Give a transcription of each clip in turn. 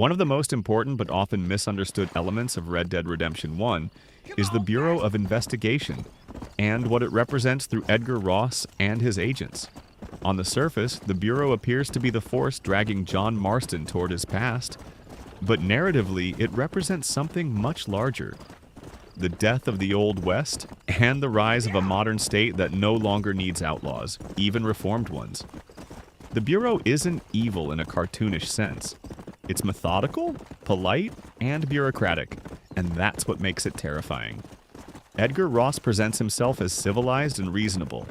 One of the most important but often misunderstood elements of Red Dead Redemption 1 is the Bureau of Investigation and what it represents through Edgar Ross and his agents. On the surface, the Bureau appears to be the force dragging John Marston toward his past, but narratively, it represents something much larger. The death of the Old West and the rise of a modern state that no longer needs outlaws, even reformed ones. The Bureau isn't evil in a cartoonish sense. It's methodical, polite, and bureaucratic, and that's what makes it terrifying. Edgar Ross presents himself as civilized and reasonable.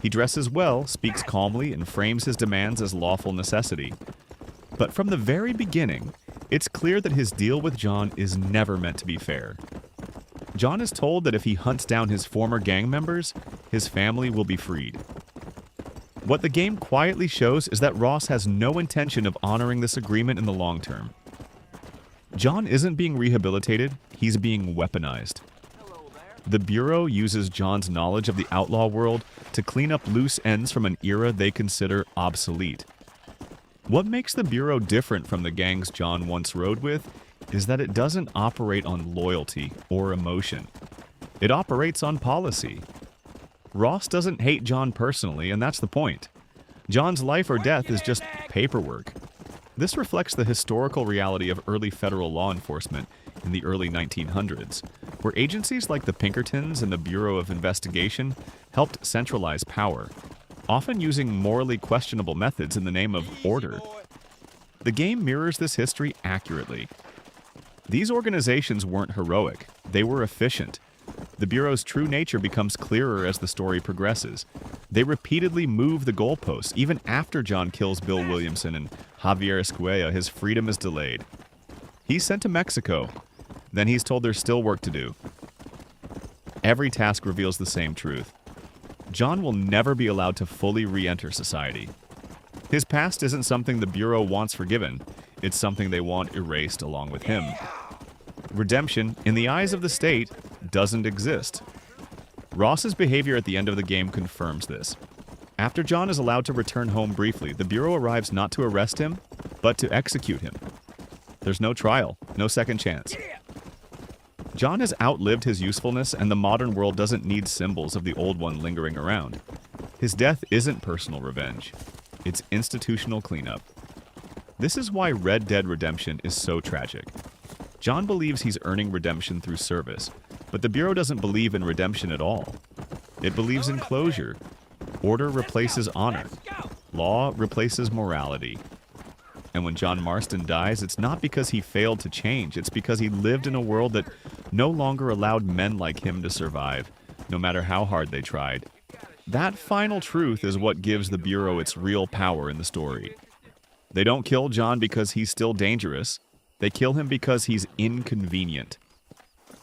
He dresses well, speaks calmly, and frames his demands as lawful necessity. But from the very beginning, it's clear that his deal with John is never meant to be fair. John is told that if he hunts down his former gang members, his family will be freed. What the game quietly shows is that Ross has no intention of honoring this agreement in the long term. John isn't being rehabilitated, he's being weaponized. The Bureau uses John's knowledge of the outlaw world to clean up loose ends from an era they consider obsolete. What makes the Bureau different from the gangs John once rode with is that it doesn't operate on loyalty or emotion. It operates on policy. Ross doesn't hate John personally, and that's the point. John's life or death is just paperwork. This reflects the historical reality of early federal law enforcement in the early 1900s, where agencies like the Pinkertons and the Bureau of Investigation helped centralize power, often using morally questionable methods in the name of order. The game mirrors this history accurately. These organizations weren't heroic, they were efficient. The Bureau's true nature becomes clearer as the story progresses. They repeatedly move the goalposts. Even after John kills Bill Williamson and Javier Escuella, his freedom is delayed. He's sent to Mexico. Then he's told there's still work to do. Every task reveals the same truth. John will never be allowed to fully re-enter society. His past isn't something the Bureau wants forgiven. It's something they want erased along with him. Redemption, in the eyes of the state, doesn't exist. Ross's behavior at the end of the game confirms this. After John is allowed to return home briefly, the Bureau arrives not to arrest him, but to execute him. There's no trial, no second chance. John has outlived his usefulness, and the modern world doesn't need symbols of the old one lingering around. His death isn't personal revenge. It's institutional cleanup. This is why Red Dead Redemption is so tragic. John believes he's earning redemption through service, but the Bureau doesn't believe in redemption at all. It believes in closure. Order replaces honor. Law replaces morality. And when John Marston dies, it's not because he failed to change, it's because he lived in a world that no longer allowed men like him to survive, no matter how hard they tried. That final truth is what gives the Bureau its real power in the story. They don't kill John because he's still dangerous. They kill him because he's inconvenient.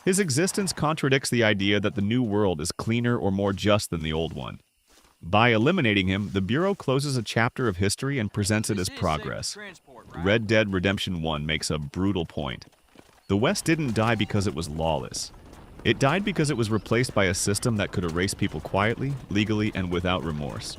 His existence contradicts the idea that the new world is cleaner or more just than the old one. By eliminating him, the Bureau closes a chapter of history and presents it as progress. Red Dead Redemption 1 makes a brutal point. The West didn't die because it was lawless. It died because it was replaced by a system that could erase people quietly, legally, and without remorse.